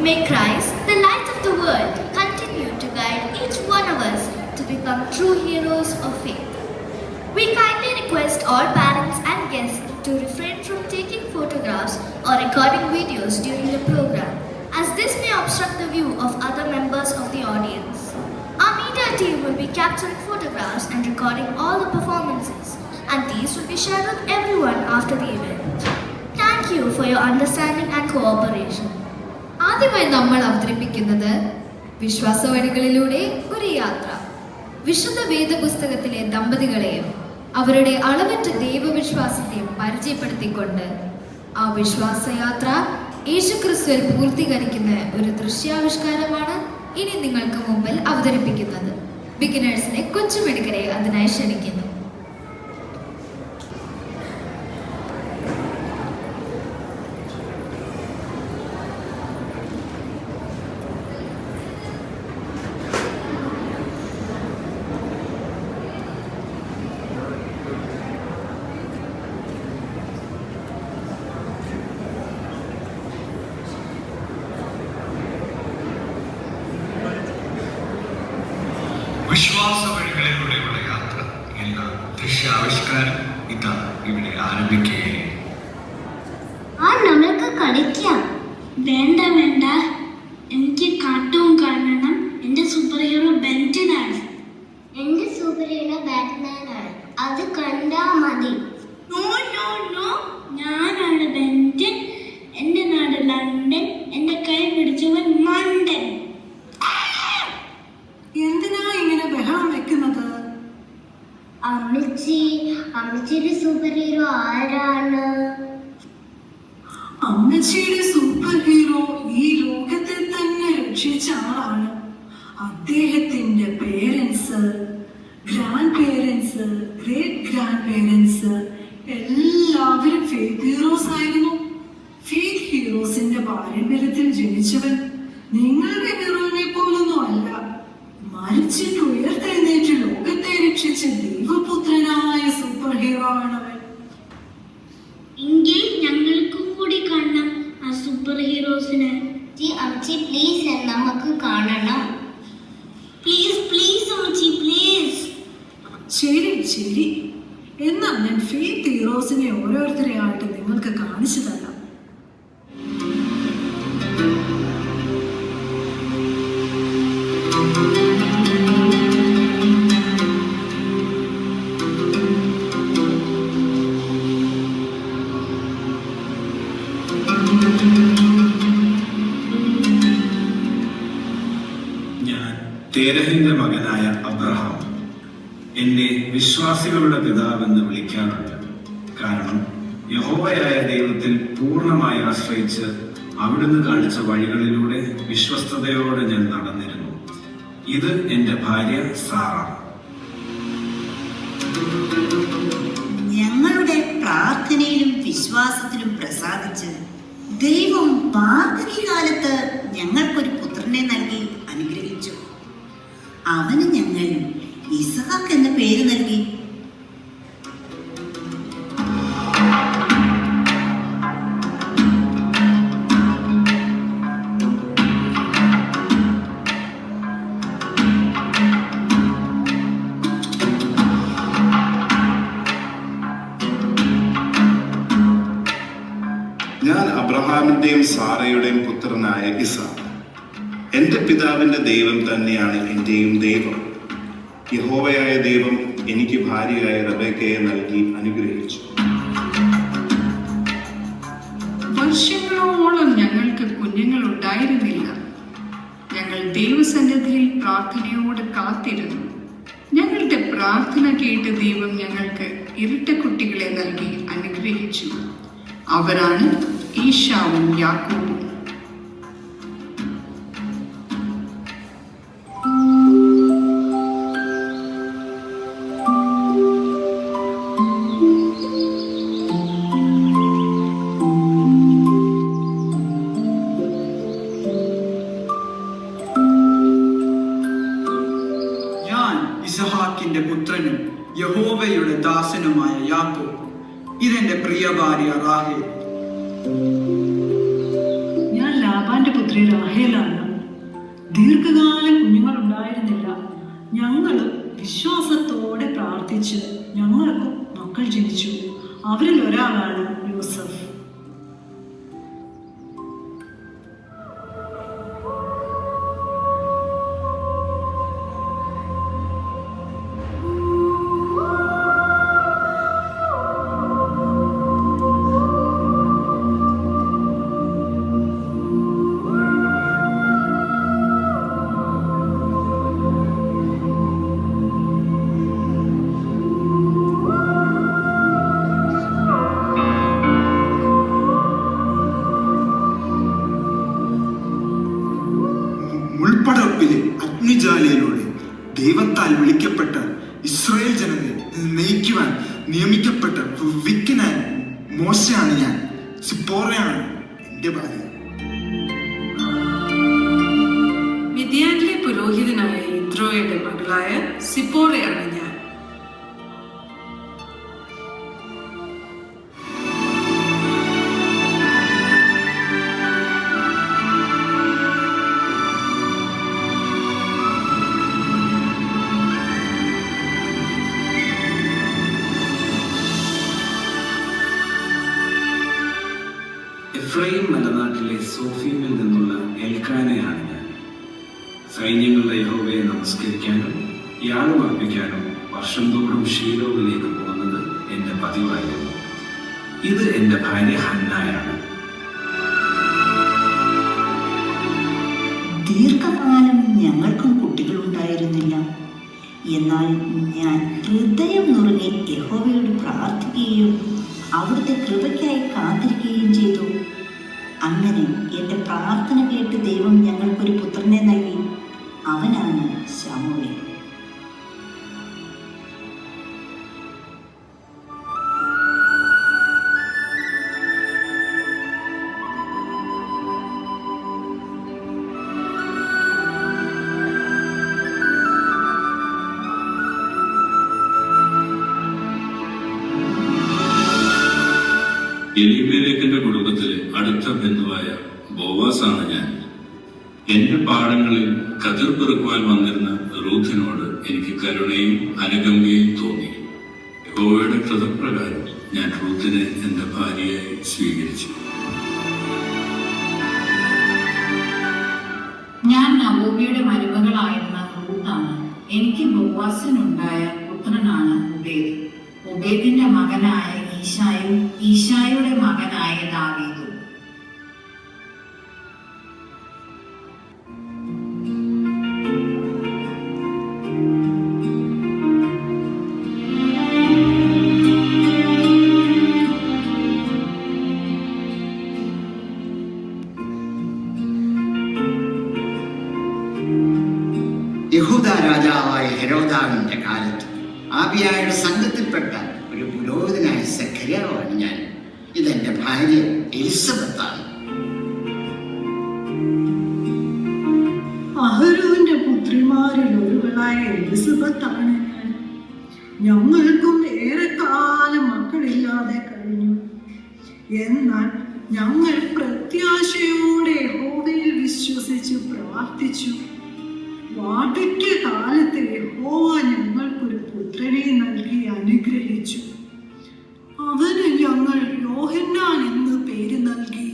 May Christ, the light of the world, continue to guide each one of us to become true heroes of faith. We kindly request all parents and guests to refrain from taking photographs or recording videos during the program, as this may obstruct the view of other members of the audience. Our media team will be capturing photographs and recording all the performances, and these will be shared with everyone after the event. Thank you for your understanding and cooperation. ആദ്യമായി നമ്മൾ അവതരിപ്പിക്കുന്നത് വിശ്വാസ വഴികളിലൂടെ ഒരു യാത്ര. വിശുദ്ധ വേദപുസ്തകത്തിലെ ദമ്പതികളെയും അവരുടെ അളവറ്റ ദൈവവിശ്വാസത്തെയും പരിചയപ്പെടുത്തിക്കൊണ്ട് ആ വിശ്വാസയാത്ര യേശുക്രിസ്തുവിൽ പൂർത്തീകരിക്കുന്ന ഒരു ദൃശ്യാവിഷ്കാരമാണ് ഇനി നിങ്ങൾക്ക് മുമ്പിൽ അവതരിപ്പിക്കുന്നത്. ബിഗിനേഴ്സിനെ കൊച്ചുമിടുക്കരെ അതിനായി ക്ഷണിക്കുന്നു. വിശ്വാസ വഴികളിലൂടെയുള്ള യാത്ര എന്ന ദൃശ്യാവിഷ്കാരം ഇതാ ഇവിടെ ആരംഭിക്കുകയാണ്. നമുക്ക് കളിക്കാം. വേണ്ട വേണ്ട, എനിക്ക് കാർട്ടൂൺ കാണണം. എന്റെ സൂപ്പർ ഹീറോ ബെൻറ്റനാണ്. എന്റെ സൂപ്പർ ഹീറോ ബാറ്റ്മാനാണ്. അത് കണ്ടാ മതി. നോ നോ നോ, ഞാനാണ് ബെൻറ്റൻ. എന്റെ നാട് ലണ്ടൻ. എന്റെ കൈ പിടിച്ചവൻ മണ്ടൻ. എന്തിനാ ഇങ്ങനെ ബഹളം വെക്കുന്നത്? അമ്മച്ചിയുടെ സൂപ്പർ ഹീറോ ആരാണ്? അമ്മച്ചിയുടെ സൂപ്പർ ഹീറോ ഈ ലോകത്തെ തന്നെ രക്ഷിച്ച ആളാണ്. അദ്ദേഹത്തിന്റെ parents, grand parents, great grand parents എല്ലാവരും ഫെയ്ത്ത് ഹീറോസ് ആയിരുന്നു. ഫെയ്ത്ത് ഹീറോസിന്റെ പാരമ്പര്യത്തിൽ ജനിച്ചവൻ നിങ്ങളുടെ ഹീറോയിനെ പോലൊന്നും അല്ല. മരിച്ചിട്ട് ഉയർത്തെഴുന്നേറ്റ് ലോകത്തെ രക്ഷിച്ച ദൈവപുത്രനായ സൂപ്പർ ഹീറോ ആണവൻ. എങ്കിൽ ഞങ്ങൾക്കും കൂടി കാണണം ആ സൂപ്പർ ഹീറോസിനെ. അമ്മച്ചി പ്ലീസ്, നമുക്ക് കാണണം. പ്ലീസ് പ്ലീസ് അമ്മച്ചി പ്ലീസ്. ശരി ശരി, എന്നാൽ ഞാൻ ഫെയ്ത്ത് ഹീറോസിനെ ഓരോരുത്തരെയായിട്ട് നിങ്ങൾക്ക് കാണിച്ചു തരാം. തേരഹിന്റെ മകനായ അബ്രഹാം എന്നെ വിശ്വാസികളുടെ പിതാവെന്ന് വിളിക്കാറുണ്ട്. കാരണം യഹോവയായ ദൈവത്തിൽ പൂർണ്ണമായി ആശ്രയിച്ച് അവിടുന്ന് കാണിച്ച വഴികളിലൂടെ വിശ്വസ്തയോടെ ഞാൻ നടന്നിരുന്നു. ഇത് എന്റെ ഭാര്യ സാറ. ഞങ്ങളുടെ പ്രാർത്ഥനയിലും വിശ്വാസത്തിലും പ്രസാദിച്ച് ദൈവം വാർദ്ധക്യകാലത്ത് ഞങ്ങൾക്കൊരു പുത്രനെ നൽകി അനുഗ്രഹിച്ചു. അവന് ഞങ്ങൾ ഇസഹാക്ക് എന്ന പേര് നൽകി. ഞാൻ അബ്രഹാമിന്റെയും സാറയുടെയും പുത്രനായ ഇസാക്ക്. എന്റെ പിതാവിന്റെ ദൈവം തന്നെയാണ് എന്റെയും ദൈവം. യഹോവയായ ദൈവം എനിക്ക് ഭാര്യയായ റബേക്കയെ നൽകി അനുഗ്രഹിച്ചു. വർഷങ്ങളോളം ഞങ്ങൾക്ക് കുഞ്ഞുങ്ങൾ ഉണ്ടായിരുന്നില്ല. ഞങ്ങൾ ദൈവസന്നിധിയിൽ പ്രാർത്ഥനയോട് കാത്തിരുന്നു. ഞങ്ങളുടെ പ്രാർത്ഥന കേട്ട് ദൈവം ഞങ്ങൾക്ക് ഇരട്ട കുട്ടികളെ നൽകി അനുഗ്രഹിച്ചു. അവരാണ് ഈശാവും യാക്കോബും. ഇസഹാക്കിന്റെ പുത്രനും യഹോവയുടെ ദാസനുമായ യാക്കോബ്. ഇതെന്റെ പ്രിയ ഭാര്യ റാഹേൽ. ഞാൻ ലാബാന്റെ പുത്രൻ സഹോദരി റാഹേലാണ്. ദീർഘകാലം കുഞ്ഞുങ്ങൾ ഉണ്ടായിരുന്നില്ല. ഞങ്ങൾ വിശ്വാസത്തോടെ പ്രാർത്ഥിച്ച് ഞങ്ങൾക്കും മക്കൾ ജനിച്ചു. അവരിൽ ഒരാളാണ് യൂസഫ്. മുൾപ്പടർപ്പിലെ അഗ്നിജാലയിലൂടെ ദൈവത്താൽ വിളിക്കപ്പെട്ട ഇസ്രായേൽ ജനത്തെ നയിക്കുവാൻ നിയമിക്കപ്പെട്ട വിക്കനായ മോശയാണ് ഞാൻ. സിപ്പോറയാണ് എന്റെ ഭാര്യ. മിദ്യാനിലെ പുരോഹിതനായ ഇത്രോയുടെ മകളായ സിപ്പോറയാണ് ഞാൻ. എഫ്രൈം മലനാട്ടിലെ സോഫീമിൽ നിന്നുള്ള എൽക്കാനയാണ് ഞാൻ. സൈന്യങ്ങളുടെ യഹോവയെ നമസ്കരിക്കാനും യാഗം അർപ്പിക്കാനും വർഷം തോറും ഷീലോവിലേക്ക് പോകുന്നത് എന്റെ പതിവായിരുന്നു. ഇത് എന്റെ ഭാര്യ ഹന്നായാണ്. ദീർഘകാലം ഞങ്ങൾക്കും കുട്ടികളുണ്ടായിരുന്നില്ല. എന്നാൽ ഞാൻ ഹൃദയം നുറുങ്ങി യഹോവയോട് പ്രാർത്ഥിക്കുകയും അവിടുത്തെ കൃപയ്ക്കായി കാത്തിരിക്കുകയും ചെയ്തു. അങ്ങനെ എൻ്റെ പ്രാർത്ഥന കേട്ട് ദൈവം ഞങ്ങൾക്കൊരു പുത്രനെ നൽകി. അവനാണ് ശമൂവേൽ. എലീമേലെക്കിന്റെ കുടുംബത്തിലെ അടുത്ത ബന്ധുവായ ബോവാസാണ് ഞാൻ. എന്റെ പാടങ്ങളിൽ കതിർ പെറുക്കുവാൻ വന്നിരുന്ന റൂത്തിനോട് എനിക്ക് കരുണയും അനുകമ്പയും തോന്നി. യഹോവയുടെ കൃതപ്രകാരം ഞാൻ റൂത്തിനെ എന്റെ ഭാര്യയായി സ്വീകരിച്ചു. ഞാൻ നവോമിയുടെ മരുമകളായിരുന്ന റൂത്താണ്. എനിക്ക് ബോവാസിനുണ്ടായ പുത്രനാണ് ഉബേദ്. ഉബേദിന്റെ മകനായ ഈശായും ഈശായുടെ മകനായ ദാവീദും. യഹൂദ രാജാവായ ഹെരോദാവിന്റെ കാലത്ത് ആബിയായുടെ സംഘത്തിൽപ്പെട്ട ഒരു പുരോഹിതനായ സഖര്യാവാണ് ഞാൻ. ഇതെന്റെ ഭാര്യ എലിസബത്താണ്. അഹരോന്റെ പുത്രിമാരിൽ ഒരുവളായ എലിസബത്താണ് ഞാൻ. ഞങ്ങൾക്കും ഏറെക്കാലം മക്കളില്ലാതെ കഴിഞ്ഞു. എന്നാൽ ഞങ്ങൾ പ്രത്യാശയോടെ യഹോവയിൽ വിശ്വസിച്ച് പ്രാർത്ഥിച്ചു. വാർദ്ധക്യ കാലത്ത് യഹോവ ഞങ്ങൾക്കൊരു പുത്രനെ നൽകി അനുഗ്രഹിച്ചു. അവന് ഞങ്ങൾ യോഹന്നാൻ എന്ന് പേര് നൽകി.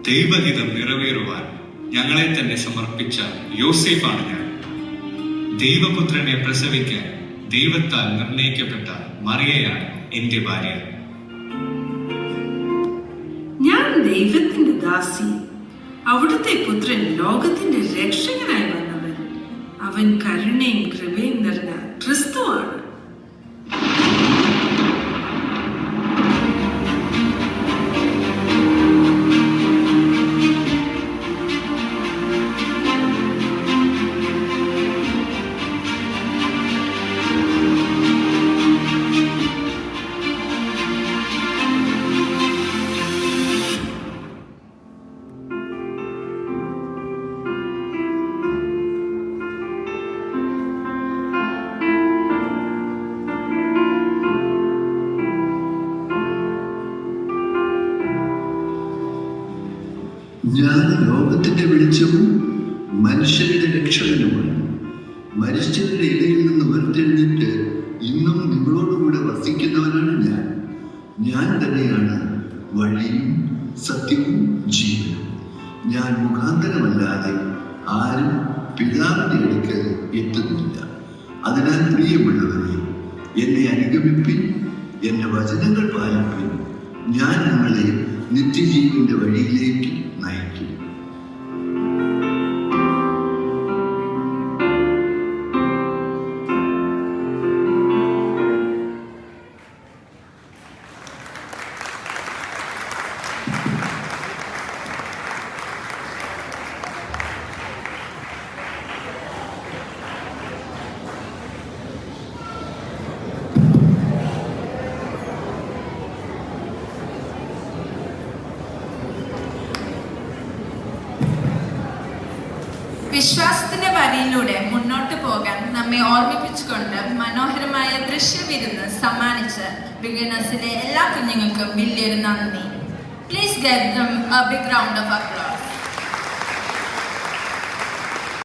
ദൈവഹിതം നിറവേറുവാൻ ഞങ്ങളെ തന്നെ സമർപ്പിച്ച യോസേഫാണ് ഞാൻ. ദൈവപുത്രനെ പ്രസവിക്കാൻ ദൈവത്താൽ നിർണയിക്കപ്പെട്ട മറിയയാണ് എന്റെ ഭാര്യ. ഞാൻ ദൈവത്തിന്റെ ദാസി. അവിടുത്തെ പുത്രൻ ലോകത്തിന്റെ രക്ഷകനായി വന്നവൻ. അവൻ കരുണയും കൃപയും നിറഞ്ഞ ക്രിസ്തുവാണ്. ഞാൻ ലോകത്തിന്റെ വെളിച്ചവും മനുഷ്യരുടെ രക്ഷകനുമാണ്. മരിച്ചവരുടെ ഇടയിൽ നിന്ന് ഉയർത്തെഴുന്നേറ്റ് ഇന്നും നിങ്ങളോടുകൂടെ വസിക്കുന്നവനാണ് ഞാൻ. ഞാൻ തന്നെയാണ് വഴിയും സത്യവും ജീവനും. ഞാൻ മുഖാന്തരമല്ലാതെ ആരും പിതാവിന്റെ അടുക്കൽ എത്തുന്നില്ല. അതിനാൽ പ്രിയമുള്ളവരെ, എന്നെ അനുഗമിപ്പിൻ, എന്റെ വചനങ്ങൾ പാലിപ്പിൻ. ഞാൻ നിങ്ങളെ നിത്യജീവന്റെ വഴിയിലേക്ക് നയിക്കും. വിശ്വാസത്തിന്റെ വഴിയിലൂടെ മുന്നോട്ട് പോകാൻ നമ്മെ ഓർമ്മിപ്പിച്ചുകൊണ്ട് മനോഹരമായ ദൃശ്യവിരുന്ന് സമ്മാനിച്ച് ബിഗിനേഴ്സിലെ എല്ലാ കുഞ്ഞുങ്ങൾക്കും വലിയൊരു നന്ദി. Please give them a big round of applause.